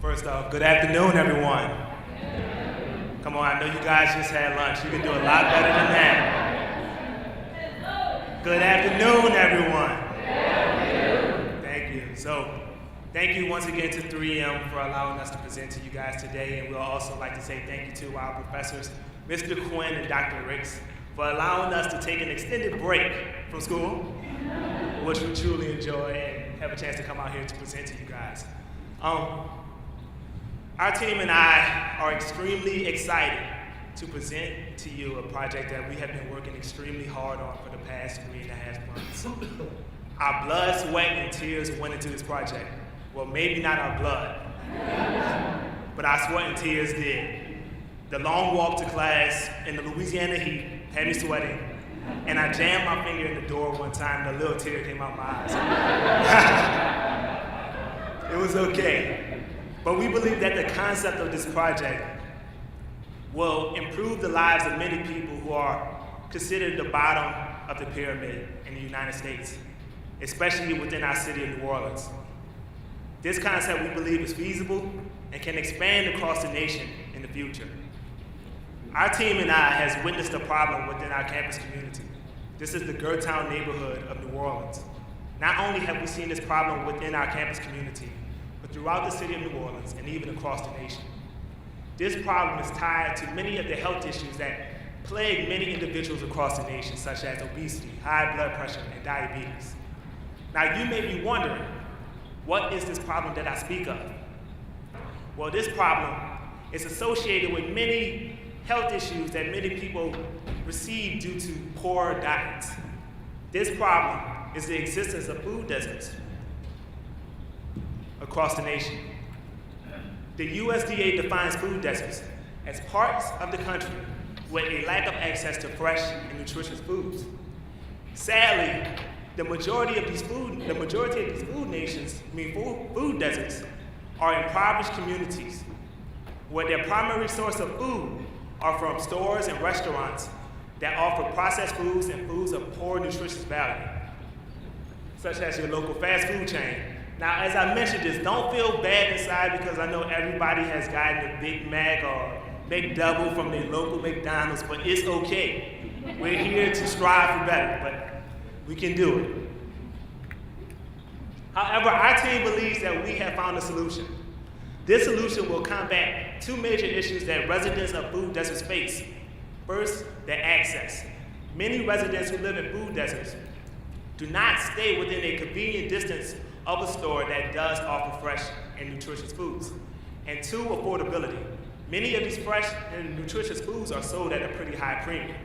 First off, good afternoon, everyone. Come on, I know you guys just had lunch. You can do a lot better than that. Good afternoon, everyone. Thank you. So, thank you once again to 3M for allowing us to present to you guys today. And we'll also like to say thank you to our professors, Mr. Quinn and Dr. Ricks, for allowing us to take an extended break from school, which we truly enjoy and have a chance to come out here to present to you guys. Our team and I are extremely excited to present to you a project that we have been working extremely hard on for the past 3.5 months. Our blood, sweat, and tears went into this project. Well, maybe not our blood, but our sweat and tears did. The long walk to class in the Louisiana heat had me sweating, and I jammed my finger in the door one time, and a little tear came out my eyes. It was okay. But we believe that the concept of this project will improve the lives of many people who are considered the bottom of the pyramid in the United States, especially within our city of New Orleans. This concept, we believe, is feasible and can expand across the nation in the future. Our team and I has witnessed a problem within our campus community. This is the Gertown neighborhood of New Orleans. Not only have we seen this problem within our campus community, but throughout the city of New Orleans and even across the nation. This problem is tied to many of the health issues that plague many individuals across the nation, such as obesity, high blood pressure, and diabetes. Now, you may be wondering, what is this problem that I speak of? Well, this problem is associated with many health issues that many people receive due to poor diets. This problem is the existence of food deserts across the nation. The USDA defines food deserts as parts of the country with a lack of access to fresh and nutritious foods. Sadly, the majority of these food deserts are impoverished communities where their primary source of food are from stores and restaurants that offer processed foods and foods of poor nutritious value, such as your local fast food chain. Now, as I mentioned this, don't feel bad inside because I know everybody has gotten a Big Mac or McDouble from their local McDonald's, but it's okay. We're here to strive for better, but we can do it. However, our team believes that we have found a solution. This solution will combat two major issues that residents of food deserts face. First, their access. Many residents who live in food deserts do not stay within a convenient distance of a store that does offer fresh and nutritious foods. And two, affordability. Many of these fresh and nutritious foods are sold at a pretty high premium.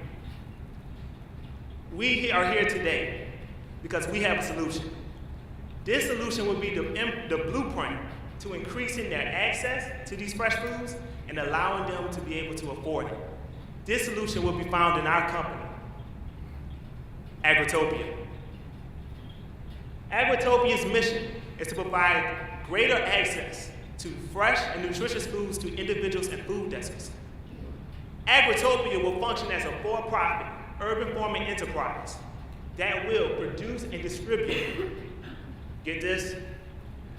We are here today because we have a solution. This solution will be the blueprint to increasing their access to these fresh foods and allowing them to be able to afford it. This solution will be found in our company, Agritopia. Agritopia's mission is to provide greater access to fresh and nutritious foods to individuals in food deserts. Agritopia will function as a for-profit urban farming enterprise that will produce and distribute, get this,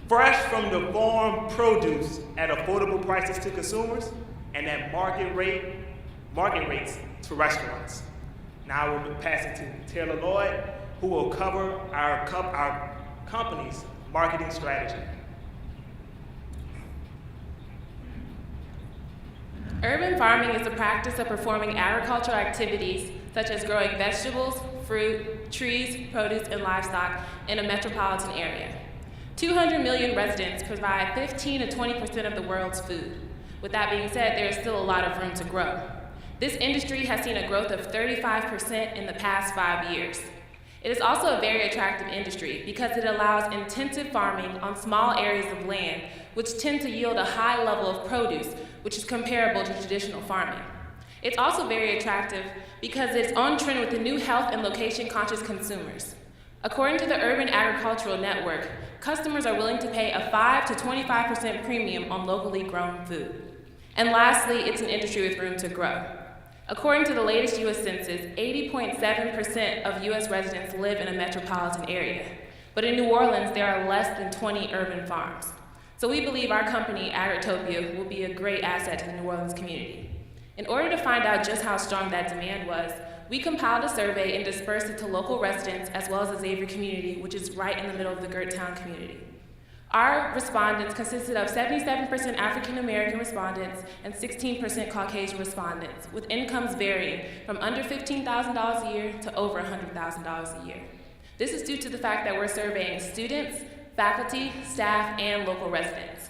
fresh from the farm produce at affordable prices to consumers and at market rates to restaurants. Now I will be passing to Taylor Lloyd, who will cover our company's marketing strategy. Urban farming is the practice of performing agricultural activities such as growing vegetables, fruit, trees, produce, and livestock in a metropolitan area. 200 million residents provide 15 to 20% of the world's food. With that being said, there is still a lot of room to grow. This industry has seen a growth of 35% in the past 5 years. It is also a very attractive industry because it allows intensive farming on small areas of land, which tend to yield a high level of produce, which is comparable to traditional farming. It's also very attractive because it's on trend with the new health and location-conscious consumers. According to the Urban Agricultural Network, customers are willing to pay a 5 to 25% premium on locally grown food. And lastly, it's an industry with room to grow. According to the latest U.S. Census, 80.7% of U.S. residents live in a metropolitan area. But in New Orleans, there are less than 20 urban farms. So we believe our company, Agritopia, will be a great asset to the New Orleans community. In order to find out just how strong that demand was, we compiled a survey and dispersed it to local residents as well as the Xavier community, which is right in the middle of the Gerttown community. Our respondents consisted of 77% African American respondents and 16% Caucasian respondents, with incomes varying from under $15,000 a year to over $100,000 a year. This is due to the fact that we're surveying students, faculty, staff, and local residents.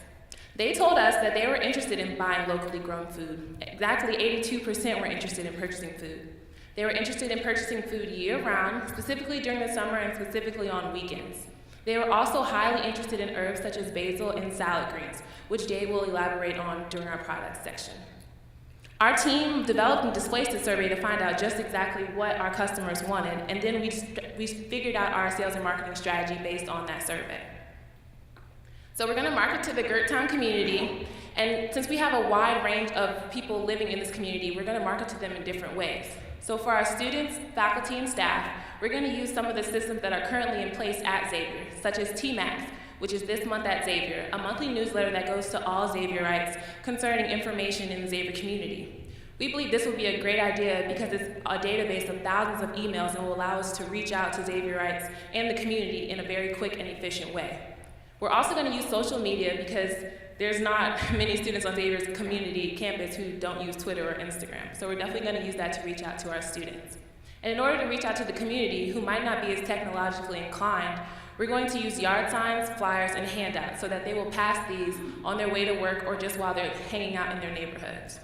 They told us that they were interested in buying locally grown food. Exactly 82% were interested in purchasing food. They were interested in purchasing food year-round, specifically during the summer and specifically on weekends. They were also highly interested in herbs such as basil and salad greens, which Dave will elaborate on during our products section. Our team developed and displaced the survey to find out just exactly what our customers wanted, and then we figured out our sales and marketing strategy based on that survey. So we're gonna market to the Gerttown community, and since we have a wide range of people living in this community, we're gonna market to them in different ways. So for our students, faculty, and staff, we're gonna use some of the systems that are currently in place at Xavier, such as TMAX, which is this month at Xavier, a monthly newsletter that goes to all Xavierites concerning information in the Xavier community. We believe this will be a great idea because it's a database of thousands of emails and will allow us to reach out to Xavierites and the community in a very quick and efficient way. We're also gonna use social media because there's not many students on Xavier's community campus who don't use Twitter or Instagram. So we're definitely gonna use that to reach out to our students. And in order to reach out to the community who might not be as technologically inclined, we're going to use yard signs, flyers, and handouts so that they will pass these on their way to work or just while they're hanging out in their neighborhoods.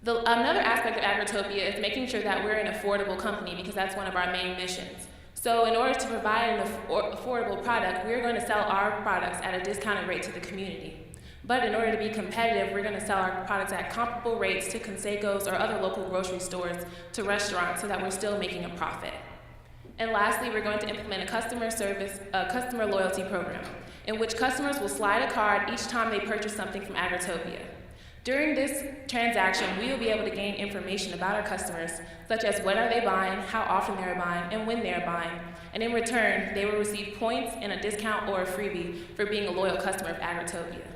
Another aspect of Agritopia is making sure that we're an affordable company because that's one of our main missions. So in order to provide an affordable product, we're going to sell our products at a discounted rate to the community. But in order to be competitive, we're going to sell our products at comparable rates to Conseco's or other local grocery stores to restaurants so that we're still making a profit. And lastly, we're going to implement a customer loyalty program in which customers will slide a card each time they purchase something from Agritopia. During this transaction, we will be able to gain information about our customers, such as what are they buying, how often they're buying, and when they're buying. And in return, they will receive points and a discount or a freebie for being a loyal customer of Agritopia.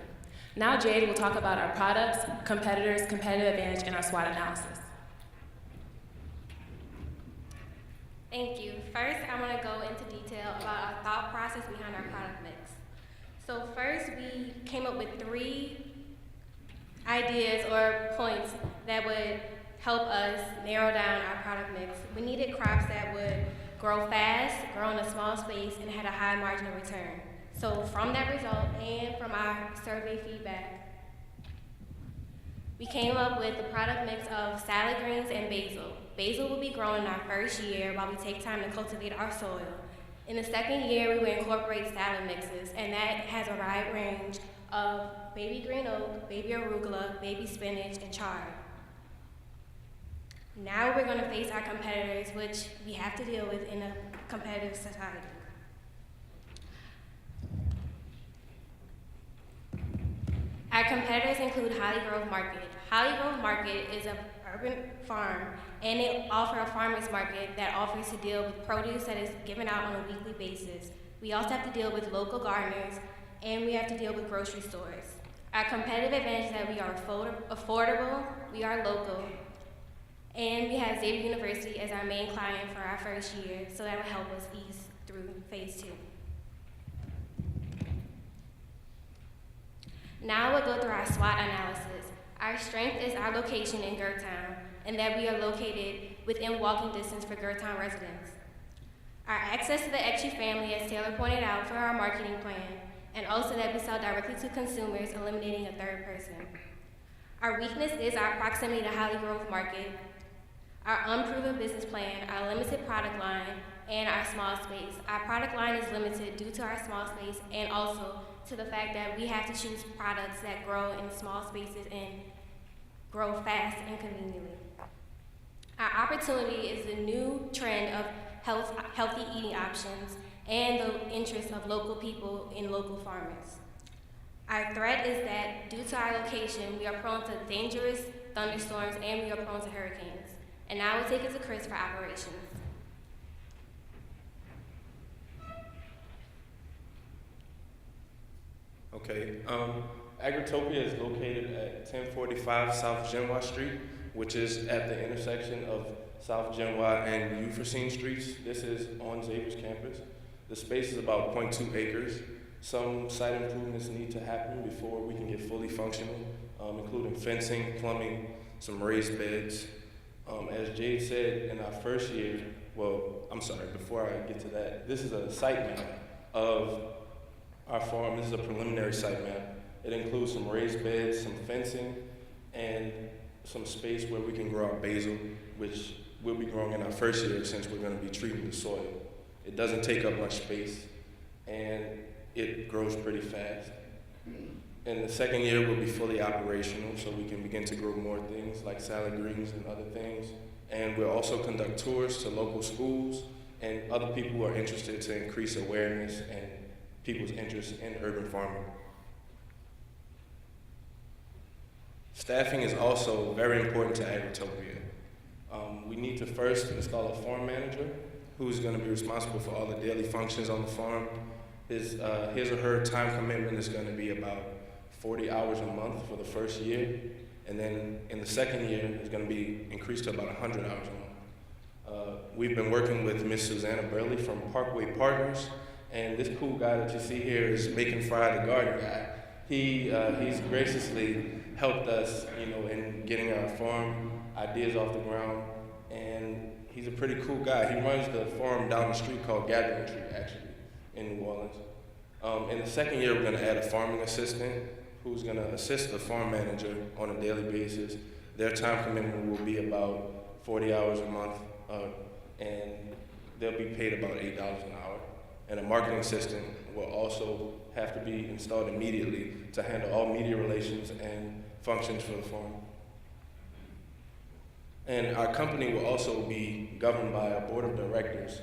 Now Jade will talk about our products, competitors, competitive advantage, and our SWOT analysis. Thank you. First, I want to go into detail about our thought process behind our product mix. So first, we came up with 3 ideas or points that would help us narrow down our product mix. We needed crops that would grow fast, grow in a small space, and had a high margin of return. So from that result and from our survey feedback, we came up with the product mix of salad greens and basil. Basil will be grown in our first year while we take time to cultivate our soil. In the second year, we will incorporate salad mixes, and that has a wide range of baby green oak, baby arugula, baby spinach, and chard. Now we're going to face our competitors, which we have to deal with in a competitive society. Our competitors include Holly Grove Market. Holly Grove Market is an urban farm, and they offer a farmer's market that offers to deal with produce that is given out on a weekly basis. We also have to deal with local gardeners, and we have to deal with grocery stores. Our competitive advantage is that we are affordable, we are local, and we have Xavier University as our main client for our first year, so that will help us ease through phase 2. Now we'll go through our SWOT analysis. Our strength is our location in Gerttown, and that we are located within walking distance for Gerttown residents. Our access to the Extra family, as Taylor pointed out, for our marketing plan, and also that we sell directly to consumers, eliminating a third person. Our weakness is our proximity to Holly Grove Market, our unproven business plan, our limited product line, and our small space. Our product line is limited due to our small space and also to the fact that we have to choose products that grow in small spaces and grow fast and conveniently. Our opportunity is the new trend of healthy eating options and the interest of local people and local farmers. Our threat is that due to our location, we are prone to dangerous thunderstorms and we are prone to hurricanes. And now we'll take it to Chris for operations. Okay. Agritopia is located at 1045 South Genoa Street, which is at the intersection of South Genoa and Euphrosyne Streets. This is on Xavier's campus. The space is about 0.2 acres. Some site improvements need to happen before we can get fully functional, including fencing, plumbing, some raised beds. As Jade said, in our first year, before I get to that, this is a site map of our farm. This is a preliminary site map. It includes some raised beds, some fencing, and some space where we can grow our basil, which we'll be growing in our first year since we're going to be treating the soil. It doesn't take up much space, and it grows pretty fast. In the second year, we'll be fully operational, so we can begin to grow more things like salad greens and other things. And we'll also conduct tours to local schools and other people who are interested to increase awareness and people's interest in urban farming. Staffing is also very important to Agritopia. We need to first install a farm manager who's going to be responsible for all the daily functions on the farm. His or her time commitment is going to be about 40 hours a month for the first year, and then in the second year, it's going to be increased to about 100 hours a month. We've been working with Miss Susanna Burley from Parkway Partners, and this cool guy that you see here is Making Fry the garden guy. He's graciously helped us, in getting our farm ideas off the ground, and he's a pretty cool guy. He runs the farm down the street called Gathering Tree, actually, in New Orleans. In the second year, we're going to add a farming assistant who's going to assist the farm manager on a daily basis. Their time commitment will be about 40 hours a month, and they'll be paid about $8 an hour. And a marketing assistant will also have to be installed immediately to handle all media relations and functions for the farm. And our company will also be governed by a board of directors,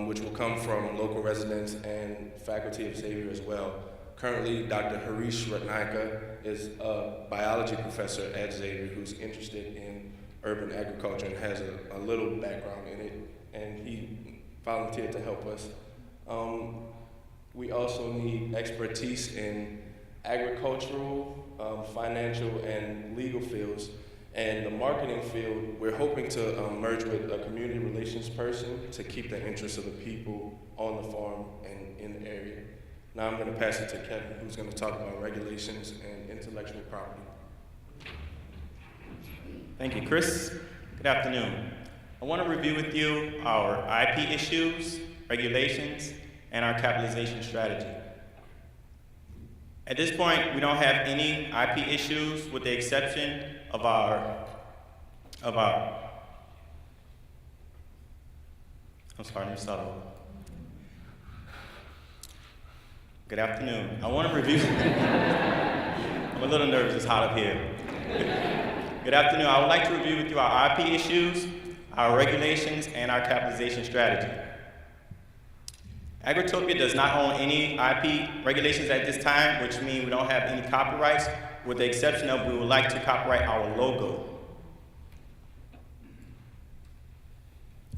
which will come from local residents and faculty of Xavier as well. Currently, Dr. Harish Ratnayaka is a biology professor at Xavier who's interested in urban agriculture and has a little background in it, and he volunteered to help us. We also need expertise in agricultural, financial, and legal fields. And the marketing field, we're hoping to merge with a community relations person to keep the interests of the people on the farm and in the area. Now I'm going to pass it to Kevin, who's going to talk about regulations and intellectual property. Thank you, Chris. Good afternoon. I want to review with you our IP issues, regulations, and our capitalization strategy. At this point, we don't have any IP issues with the exception of our I'm sorry, let me start over. Good afternoon. I want to review, I'm a little nervous, it's hot up here. Good afternoon. I would like to review with you our IP issues, our regulations, and our capitalization strategy. Agritopia does not own any IP regulations at this time, which means we don't have any copyrights, with the exception of we would like to copyright our logo.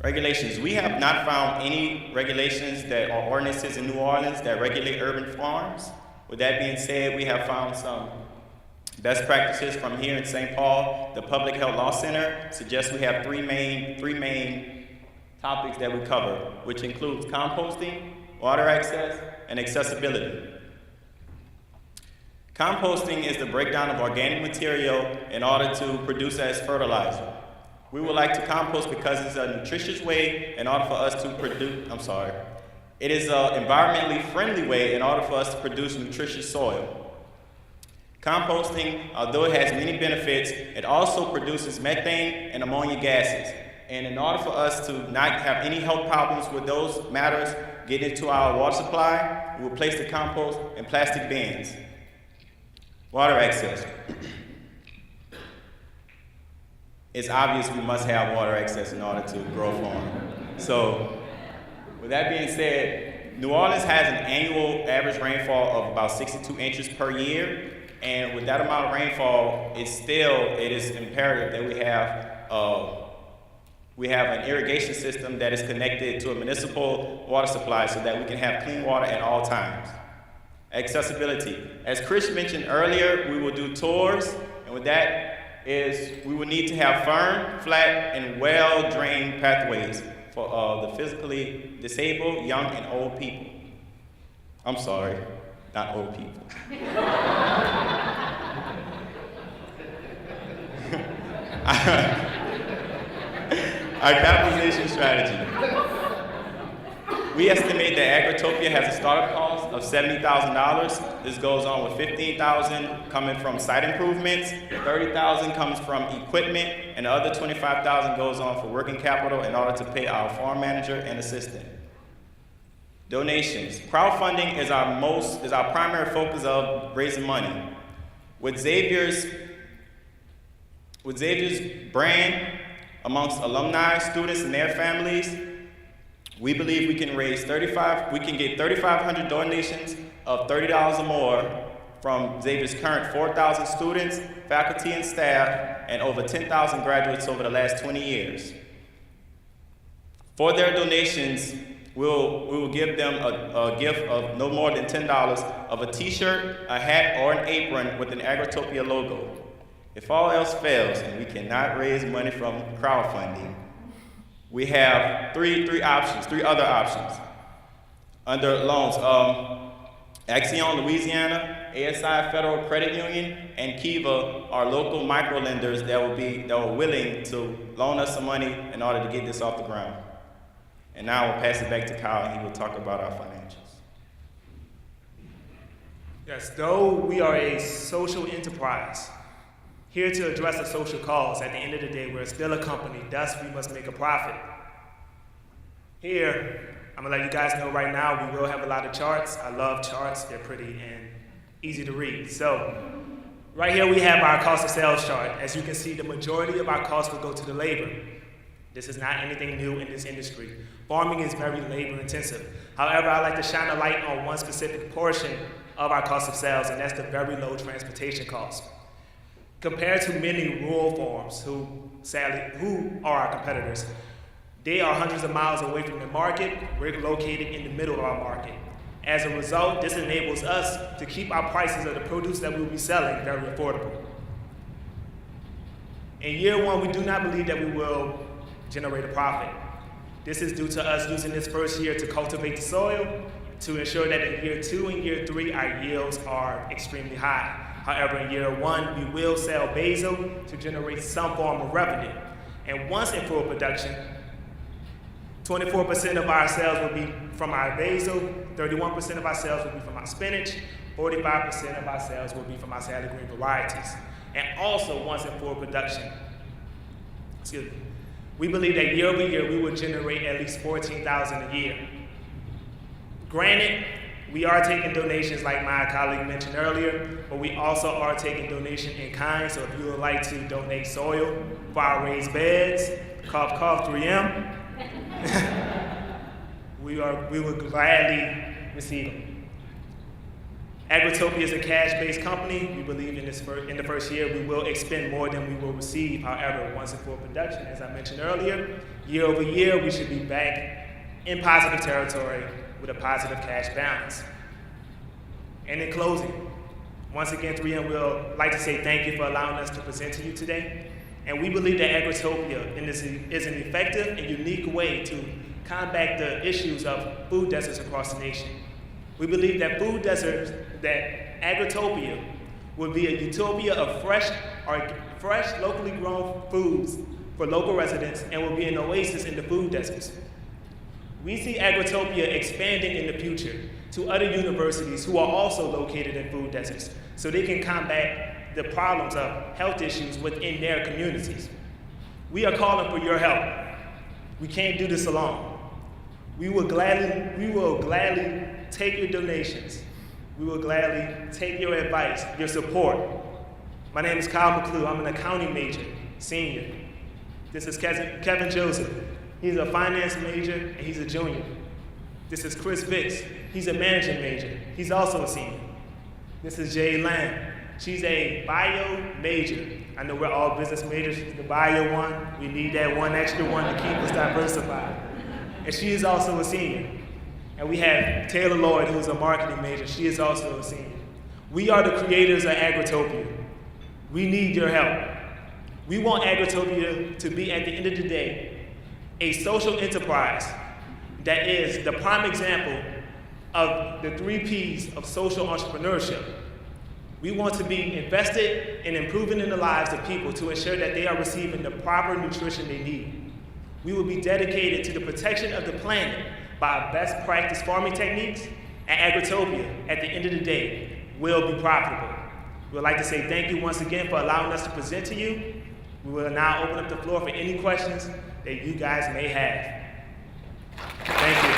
Regulations. We have not found any regulations that are ordinances in New Orleans that regulate urban farms. With that being said, we have found some best practices from here in St. Paul. The Public Health Law Center suggests we have three main topics that we cover, which includes composting, water access, and accessibility. Composting is the breakdown of organic material in order to produce as fertilizer. We would like to compost because it's a nutritious way in order for us to produce, it is an environmentally friendly way in order for us to produce nutritious soil. Composting, although it has many benefits, it also produces methane and ammonia gases. And in order for us to not have any health problems with those matters get into our water supply, we will place the compost in plastic bins. Water access. It's obvious we must have water access in order to grow farm. So, with that being said, New Orleans has an annual average rainfall of about 62 inches per year, and with that amount of rainfall, it is imperative that we have an irrigation system that is connected to a municipal water supply so that we can have clean water at all times. Accessibility. As Chris mentioned earlier, we will do tours, and with that is we will need to have firm, flat, and well-drained pathways for the physically disabled, young, and old people. I'm sorry, not old people. Our capitalization strategy. We estimate that Agritopia has a startup cost of $70,000. This goes on with $15,000 coming from site improvements, $30,000 comes from equipment, and the other $25,000 goes on for working capital in order to pay our farm manager and assistant. Donations. Crowdfunding is our primary focus of raising money. With Xavier's brand amongst alumni, students, and their families, we believe we can get 3,500 donations of $30 or more from Xavier's current 4,000 students, faculty and staff, and over 10,000 graduates over the last 20 years. For their donations, we will give them a gift of no more than $10 of a t-shirt, a hat, or an apron with an Agritopia logo. If all else fails and we cannot raise money from crowdfunding, we have three other options under loans. Axion, Louisiana, ASI Federal Credit Union, and Kiva are local micro lenders that are willing to loan us some money in order to get this off the ground. And now we'll pass it back to Kyle, and he will talk about our financials. Yes, though we are a social enterprise, here to address a social cause, at the end of the day, we're still a company, thus we must make a profit. Here, I'm gonna let you guys know right now, we will have a lot of charts. I love charts, they're pretty and easy to read. So, right here we have our cost of sales chart. As you can see, the majority of our costs will go to the labor. This is not anything new in this industry. Farming is very labor intensive. However, I like to shine a light on one specific portion of our cost of sales, and that's the very low transportation cost. Compared to many rural farms who are our competitors, they are hundreds of miles away from the market. We're located in the middle of our market. As a result, this enables us to keep our prices of the produce that we'll be selling very affordable. In year one, we do not believe that we will generate a profit. This is due to us using this first year to cultivate the soil to ensure that in year 2 and year 3, our yields are extremely high. However, in year 1, we will sell basil to generate some form of revenue. And once in full production, 24% of our sales will be from our basil, 31% of our sales will be from our spinach, 45% of our sales will be from our salad green varieties. And also, once in full production, we believe that year over year, we will generate at least $14,000 a year. Granted, we are taking donations like my colleague mentioned earlier, but we also are taking donation in kind. So if you would like to donate soil for our raised beds, cough, cough, 3M, we would gladly receive them. Agritopia is a cash-based company. We believe in the first year we will expend more than we will receive. However, once in full production, as I mentioned earlier, year over year, we should be back in positive territory with a positive cash balance. And in closing, once again, 3M will like to say thank you for allowing us to present to you today. And we believe that Agritopia is an effective and unique way to combat the issues of food deserts across the nation. We believe that that Agritopia will be a utopia of fresh, locally grown foods for local residents and will be an oasis in the food deserts. We see Agritopia expanding in the future to other universities who are also located in food deserts so they can combat the problems of health issues within their communities. We are calling for your help. We can't do this alone. We will gladly take your donations. We will gladly take your advice, your support. My name is Kyle McClue. I'm an accounting major, senior. This is Kevin Joseph. He's a finance major and he's a junior. This is Chris Vicks. He's a managing major. He's also a senior. This is Jay Lamb. She's a bio major. I know we're all business majors. She's the bio one. We need that one extra one to keep us diversified. And she is also a senior. And we have Taylor Lloyd, who's a marketing major. She is also a senior. We are the creators of Agritopia. We need your help. We want Agritopia to be, at the end of the day, a social enterprise that is the prime example of the 3 Ps of social entrepreneurship. We want to be invested in improving in the lives of people to ensure that they are receiving the proper nutrition they need. We will be dedicated to the protection of the planet by best practice farming techniques, and Agritopia, at the end of the day, will be profitable. We would like to say thank you once again for allowing us to present to you. We will now open up the floor for any questions that you guys may have. Thank you.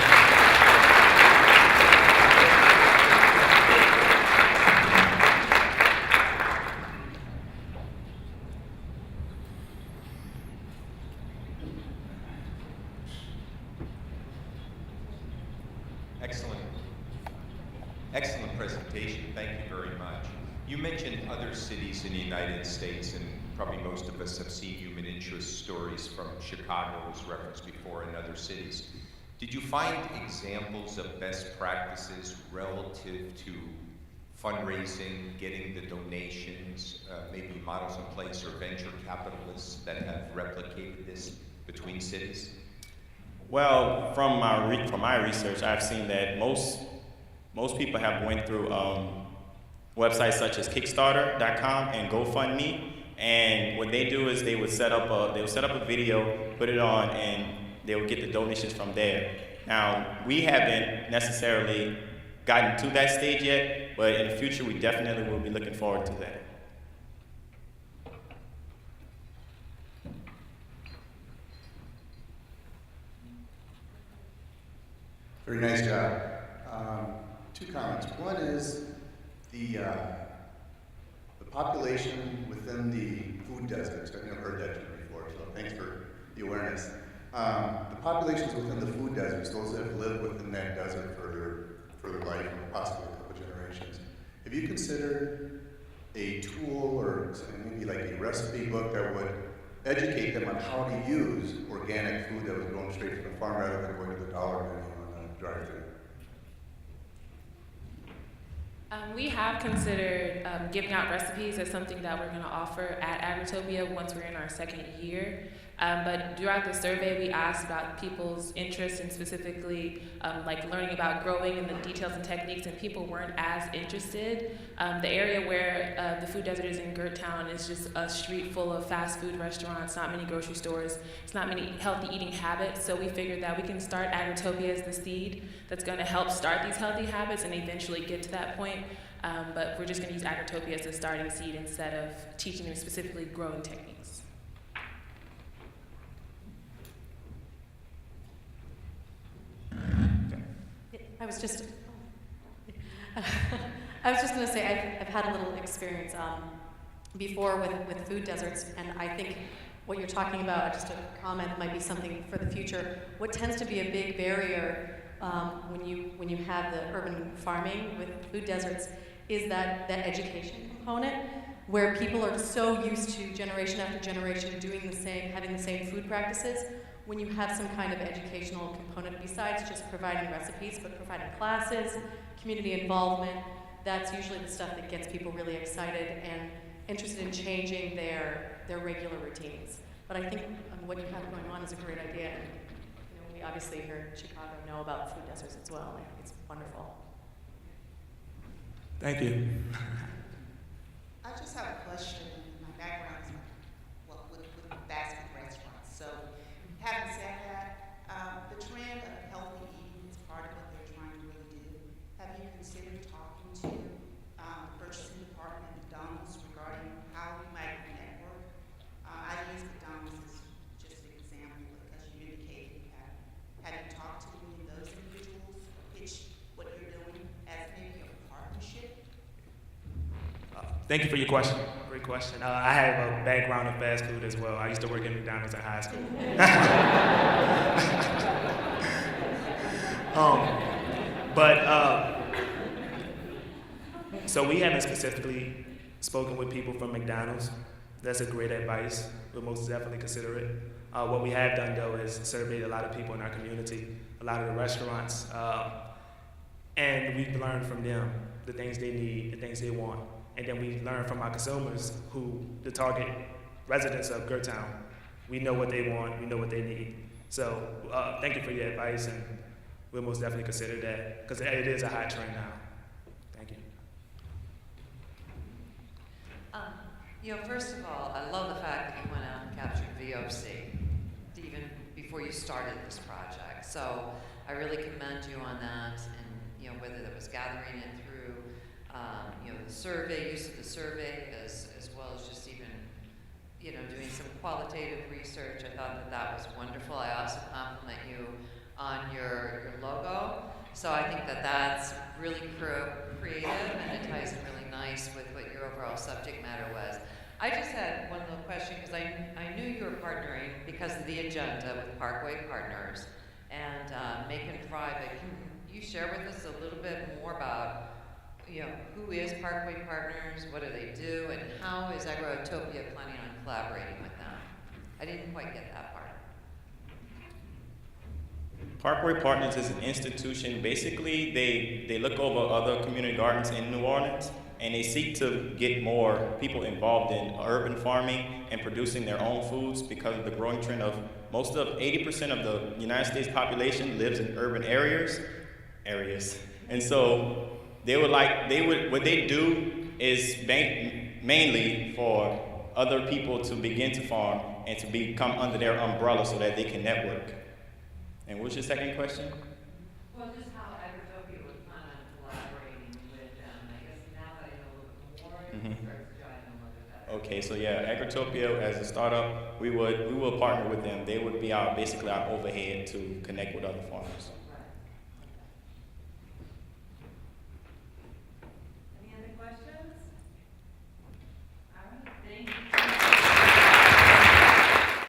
Excellent presentation. Thank you very much. You mentioned other cities in the United States, and probably most of us have seen human interest stories from Chicago, as referenced before, and other cities. Did you find examples of best practices relative to fundraising, getting the donations, maybe models in place or venture capitalists that have replicated this between cities? Well, from my research, I've seen that most people have went through websites such as Kickstarter.com and GoFundMe, and what they do is they would set up a video, put it on, and they would get the donations from there. Now, we haven't necessarily gotten to that stage yet, but in the future, we definitely will be looking forward to that. Very nice job. 2 comments. One is the population within the food deserts. I've never heard that term before, so thanks for the awareness. The populations within the food deserts, those that have lived within that desert for their life, possibly a couple generations. Have you considered a tool or maybe like a recipe book that would educate them on how to use organic food that was grown straight from the farm rather than going to the dollar menu on a drive-thru? We have considered giving out recipes as something that we're going to offer at Agritopia once we're in our 2nd year. But throughout the survey, we asked about people's interest in specifically like learning about growing and the details and techniques, and people weren't as interested. The area where the food desert is in Gertown is just a street full of fast food restaurants, not many grocery stores, it's not many healthy eating habits, so we figured that we can start Agritopia as the seed that's going to help start these healthy habits and eventually get to that point. But we're just going to use Agritopia as a starting seed instead of teaching them specifically growing techniques. I was just going to say I've had a little experience before with food deserts, and I think what you're talking about, just a comment, might be something for the future. What tends to be a big barrier when you have the urban farming with food deserts is that education component, where people are so used to generation after generation doing the same, having the same food practices. When you have some kind of educational component besides just providing recipes, but providing classes, community involvement, that's usually the stuff that gets people really excited and interested in changing their regular routines. But I think what you have going on is a great idea. And, we obviously here in Chicago know about food deserts as well. I think it's wonderful. Thank you. I just have a question. My background is with fast food restaurants. So, having said that, the trend of healthy eating is part of what they're trying to really do. Have you considered talking to the purchasing department at McDonald's regarding how we might network? I use McDonald's as just an example because you indicated you have. Have you talked to any of those individuals, pitch what you're doing as maybe a partnership? Thank you for your question. Great question. I have a background in fast food as well. I used to work at McDonald's in high school. So we haven't specifically spoken with people from McDonald's. That's a great advice. We'll most definitely consider it. What we have done, though, is surveyed a lot of people in our community, a lot of the restaurants. and we learn from them the things they need, the things they want. And then we learn from our consumers, who the target residents of Gertown. We know what they want, we know what they need. So thank you for your advice, and we'll most definitely consider that, because it is a hot trend now. Thank you. You know, first of all, I love the fact that you went out and captured VOC, even before you started this project. So I really commend you on that, and you know, whether that was gathering it through, you know, the survey, use of the survey, as well as just even, you know, doing some qualitative research. I thought that that was wonderful. I also compliment you on your logo. So I think that that's really creative, and it ties in really nice with what your overall subject matter was. I just had one little question, because I knew you were partnering because of the agenda with Parkway Partners and Make and Thrive. Can you share with us a little bit more about, you know, who is Parkway Partners, what do they do, and how is Agrotopia planning on collaborating with them? I didn't quite get that part. Parkway Partners is an institution. Basically, they look over other community gardens in New Orleans, and they seek to get more people involved in urban farming and producing their own foods, because of the growing trend of 80% of the United States population lives in urban areas. And so what they do is mainly for other people to begin to farm and to become under their umbrella so that they can network. And what's your second question? Well, just how Agrotopia would plan on collaborating with them. I guess now that I know a little bit more, it starts to jive in a little bit better. Okay, so yeah, Agrotopia as a startup, we will partner with them. They would be basically our overhead to connect with other farmers.